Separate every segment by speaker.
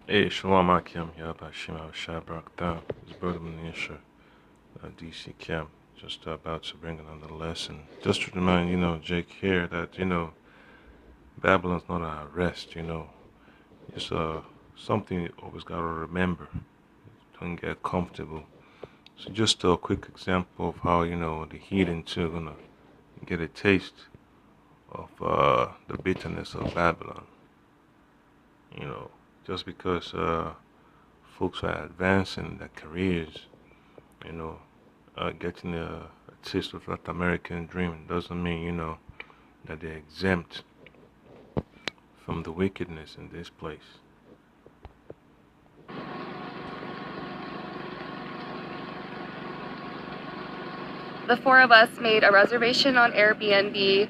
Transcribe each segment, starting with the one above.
Speaker 1: Hey, Shalom Akim, Yabashim Shabrak Dam. His brother Manisha, DC Kim, just about to bring another lesson. Just to remind, Jake here that, Babylon's not our rest, It's something you always gotta remember. Don't get comfortable. So just a quick example of how, the heathen too gonna get a taste of the bitterness of Babylon. You know, just because folks are advancing in their careers, you know, getting a taste of that American dream doesn't mean, that they're exempt from the wickedness in this place.
Speaker 2: The four of us made a reservation on Airbnb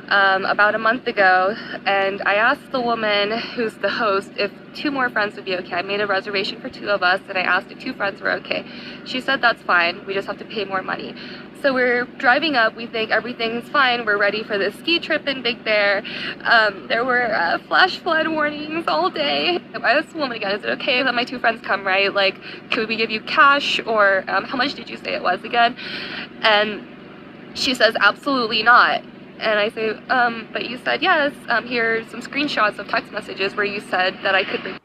Speaker 2: about a month ago, and I asked the woman who's the host if two more friends would be okay. I made a reservation for two of us, and I asked if two friends were okay. She said that's fine, we just have to pay more money. So we're driving up, we think everything's fine, we're ready for the ski trip in Big Bear. There were flash flood warnings all day. I asked the woman again, is it okay that my two friends come, right? Like, could we give you cash, or how much did you say it was again? And she says, absolutely not. And I say, but you said yes. Here's some screenshots of text messages where you said that I could.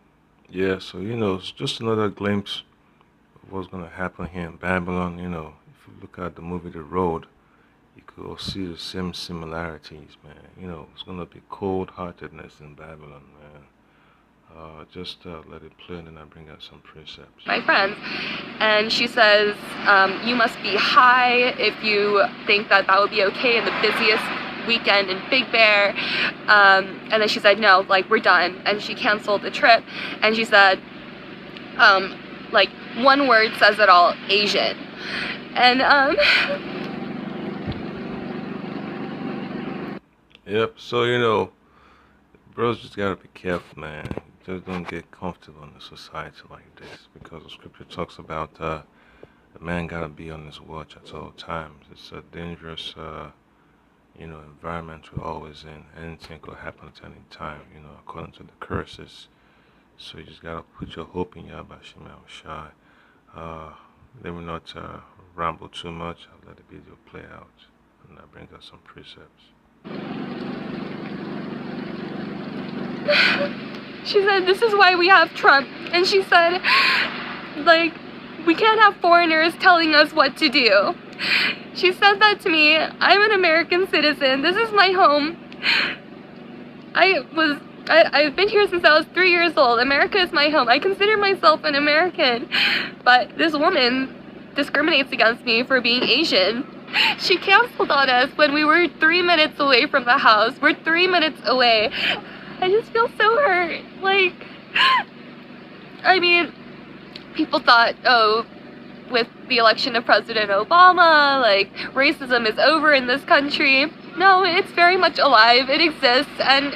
Speaker 1: Yeah, so, it's just another glimpse of what's going to happen here in Babylon. If you look at the movie The Road, you could see the same similarities, man. It's going to be cold-heartedness in Babylon, man. Just let it play, and then I bring out some precepts.
Speaker 2: My friends, and she says, you must be high if you think that that would be okay in the busiest weekend in Big Bear. And then she said, no, like, we're done. And she canceled the trip. And she said, like, one word says it all, Asian. And
Speaker 1: Yep. So bros just gotta be careful, man. Just don't get comfortable in a society like this, because the scripture talks about the man gotta be on his watch at all times. It's a dangerous, environment we're always in. Anything could happen at any time, according to the curses. So you just gotta put your hope in Yahweh Shai. Let me not ramble too much. I'll let the video play out, and I bring out some precepts.
Speaker 2: she said, this is why we have Trump. And she said, like, we can't have foreigners telling us what to do. She said that to me. I'm an American citizen. This is my home. I've been here since I was 3 years old. America is my home. I consider myself an American. But this woman discriminates against me for being Asian. She canceled on us when we were 3 minutes away from the house. We're 3 minutes away. I just feel so hurt. Like, I mean, people thought, oh, with the election of President Obama, like, racism is over in this country. No, it's very much alive. It exists, and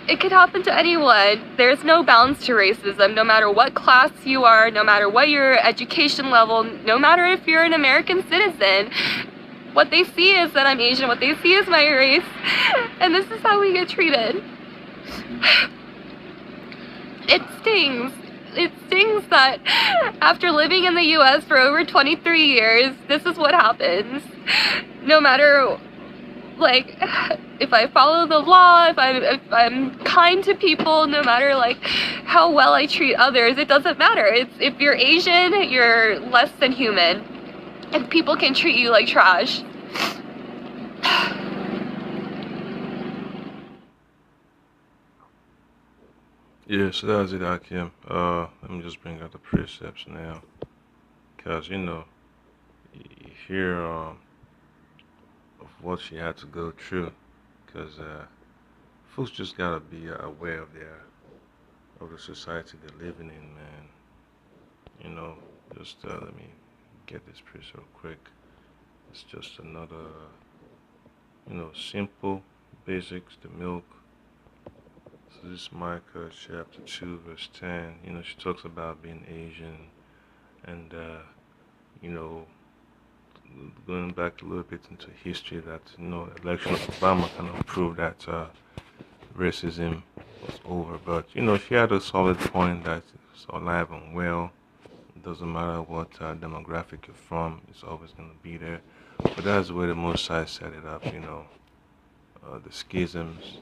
Speaker 2: it could happen to anyone. There's no bounds to racism, no matter what class you are, no matter what your education level, no matter if you're an American citizen. What they see is that I'm Asian, what they see is my race, and this is how we get treated. It stings. It stings that after living in the US for over 23 years, this is what happens. No matter, like, if I follow the law, if I'm kind to people, no matter, like, how well I treat others, it doesn't matter. If you're Asian, you're less than human. And people can treat you like trash.
Speaker 1: Yeah, so that was it, Akim. Let me just bring out the precepts now. Because, you hear of what she had to go through. Because folks just gotta be aware of the society they're living in, man. Just let me get this precept real quick. It's just another, simple basics, the milk. So this is Micah chapter 2 verse 10. She talks about being Asian, and going back a little bit into history, that election of Obama kind of proved that racism was over. But she had a solid point that it's alive and well. It doesn't matter what demographic you're from, it's always going to be there. But that's the way the Most High set it up. The schisms,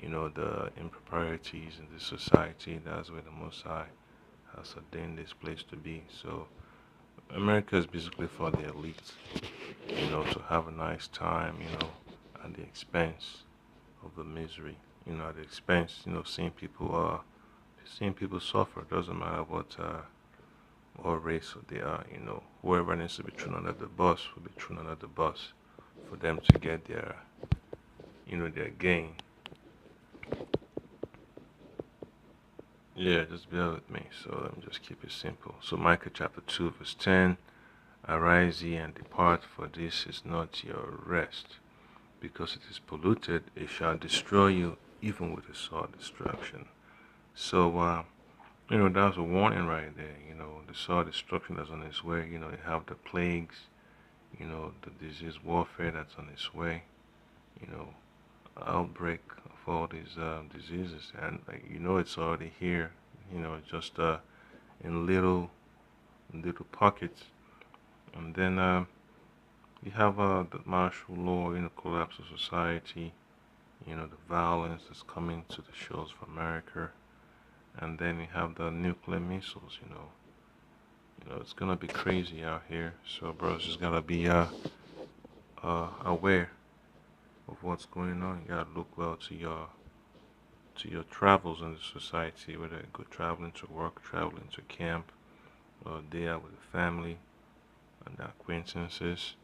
Speaker 1: the improprieties in this society. That's where the Most High has ordained this place to be. So America is basically for the elite, to have a nice time, at the expense of the misery, at the expense, seeing people suffer. Doesn't matter what race they are, whoever needs to be thrown under the bus will be thrown under the bus for them to get their gain. Yeah, just bear with me. So let me just keep it simple. So Micah chapter 2 verse 10, arise ye and depart, for this is not your rest. Because it is polluted, it shall destroy you, even with a sword destruction. So, that's a warning right there. The sword destruction that's on its way. You have the plagues, the disease warfare that's on its way, you know, outbreak of all these diseases. And, it's already here, just in little pockets. And then you have the martial law, collapse of society, the violence that's coming to the shores of America. And then you have the nuclear missiles, it's gonna be crazy out here. So, bros, just gotta be aware of what's going on. You gotta look well to your travels in the society, whether you go traveling to work, traveling to camp, or day out with the family and acquaintances.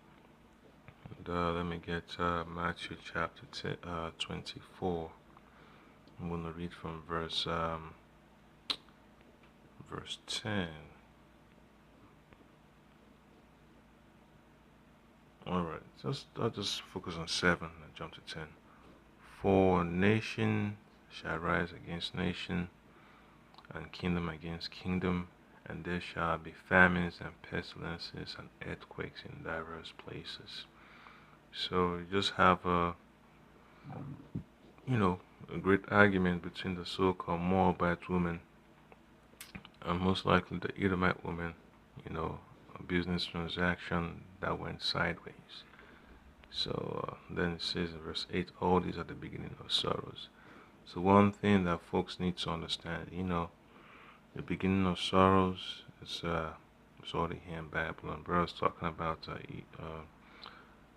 Speaker 1: And let me get Matthew chapter 24. I'm gonna read from verse 10. Alright, I'll just focus on 7 and jump to 10. For nation shall rise against nation, and kingdom against kingdom, and there shall be famines and pestilences and earthquakes in diverse places. So you just have a great argument between the so-called Moabite woman and most likely the Edomite woman, a business transaction that went sideways. So then it says in verse 8, all these are the beginning of sorrows. So one thing that folks need to understand, the beginning of sorrows is it's already here in Babylon. Bro's talking about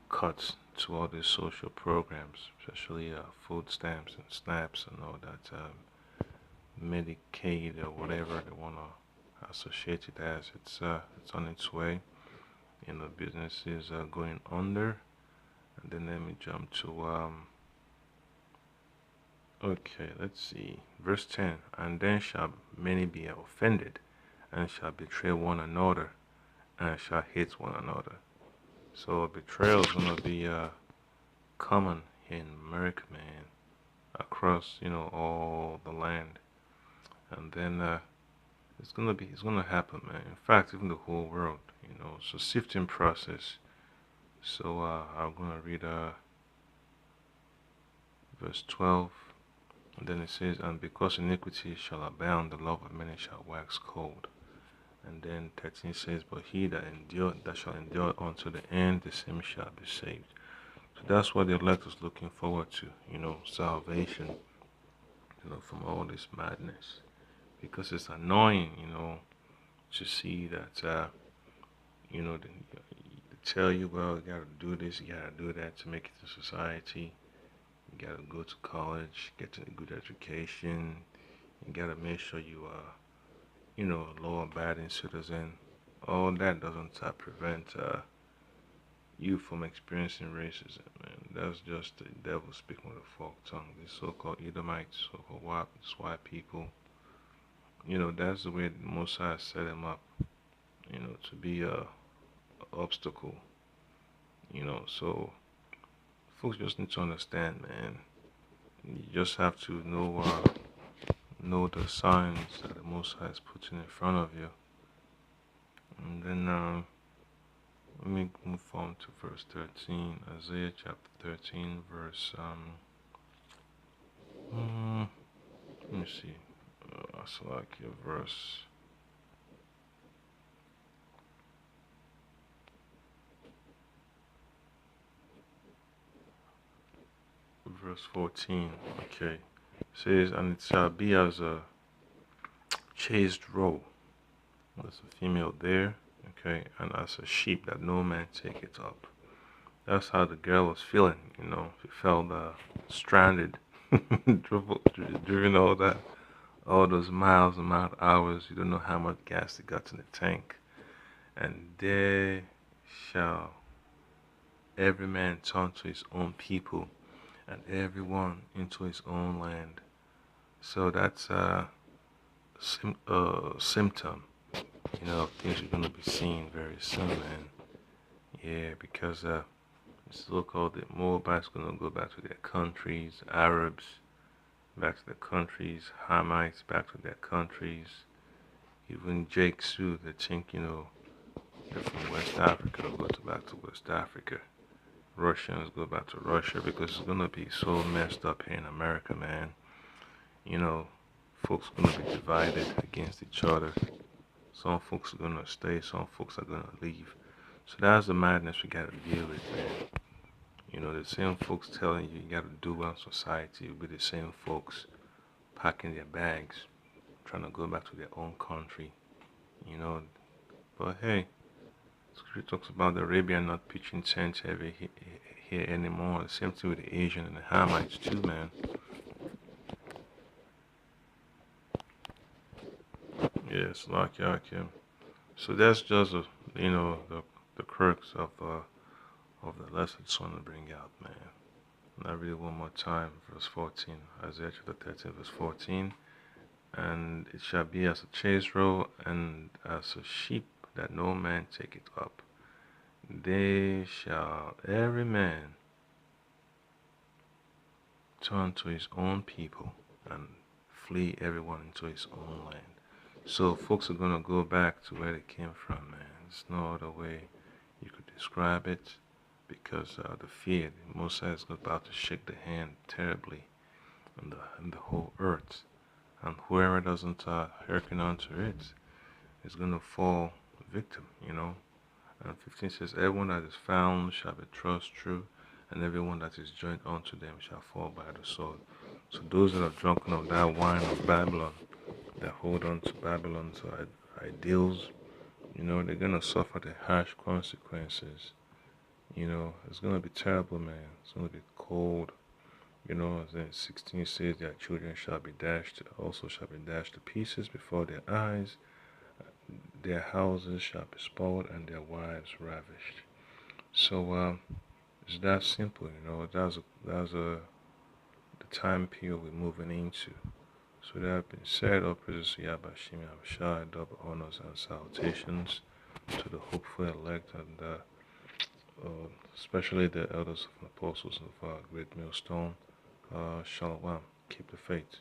Speaker 1: cuts to all these social programs, especially food stamps and snaps and all that, Medicaid or whatever they want to associate it as. It's on its way. Business is going under. And then let me jump to okay, let's see, verse 10. And then shall many be offended, and shall betray one another, and shall hate one another. So betrayal is gonna be common here in America, man, across all the land. And then it's gonna happen, man. In fact, even the whole world, it's a sifting process. So I'm gonna read verse 12, and then it says, and because iniquity shall abound, the love of many shall wax cold. And then 13 says, but he that shall endure unto the end, the same shall be saved. So that's what the elect is looking forward to, salvation, from all this madness. Because it's annoying, to see that, they tell you, well, you gotta do this, you gotta do that to make it to society. You gotta go to college, get a good education. You gotta make sure you are, a law-abiding citizen. All that doesn't prevent you from experiencing racism, man. That's just the devil speaking with a forked tongue. These so-called Edomites, so-called white people. That's the way the Most High set them up. To be a obstacle. So folks just need to understand, man. You just have to know the signs that the Most High is putting in front of you. And then let me move on to verse 13. Isaiah chapter 13, verse Let me see. I select your verse 14. Okay. It says, and it shall be as a chaste roe. There's a female there. Okay. And as a sheep that no man taketh up. That's how the girl was feeling, you know. She felt stranded, driven all those miles and hours. You don't know how much gas they got in the tank. And there shall every man turn to his own people, and everyone into his own land. So that's a symptom, you know, things you're gonna be seeing very soon, man. Yeah, because so-called the Moabites gonna go back to their countries, Arabs back to their countries, Hamites back to their countries, even Jake Sioux, they think, you know, they're from West Africa, go back to West Africa. Russians go back to Russia because it's gonna be so messed up here in America, man. You know, folks are gonna be divided against each other. Some folks are gonna stay, some folks are gonna leave. So that's the madness we gotta deal with, man. You know, the same folks telling you gotta do well in society will be the same folks packing their bags, trying to go back to their own country. You know, but hey, Scripture talks about the Arabian not pitching tents here anymore. The same thing with the Asian and the Hamites too, man. Yes, like Yakim. So that's just you know the crux of the lesson I just want to bring out, man. And I read it one more time, verse 14, Isaiah chapter 13, verse 14. And it shall be as a chaste roe and as a sheep that no man taketh up. They shall every man turn to his own people and flee everyone into his own land. So folks are gonna go back to where they came from, man. There's no other way you could describe it because the fear, the Mosiah is about to shake the hand terribly on the whole earth, and whoever doesn't hearken unto it is gonna fall victim, you know. And 15 says, everyone that is found shall be trust true, and everyone that is joined unto them shall fall by the sword. So those that are drunken of that wine of Babylon, that hold on to Babylon's ideals, you know, they're gonna suffer the harsh consequences. You know, it's gonna be terrible, man. It's gonna be cold. You know, as then 16 says, their children also shall be dashed to pieces before their eyes. Their houses shall be spoiled and their wives ravished. So it's that simple, you know. That's the time period we're moving into. So that being said, all praises to Yabashim Yahushua, double honors and salutations to the hopeful elect and especially the elders and apostles of Great Millstone. Shalom. Keep the faith.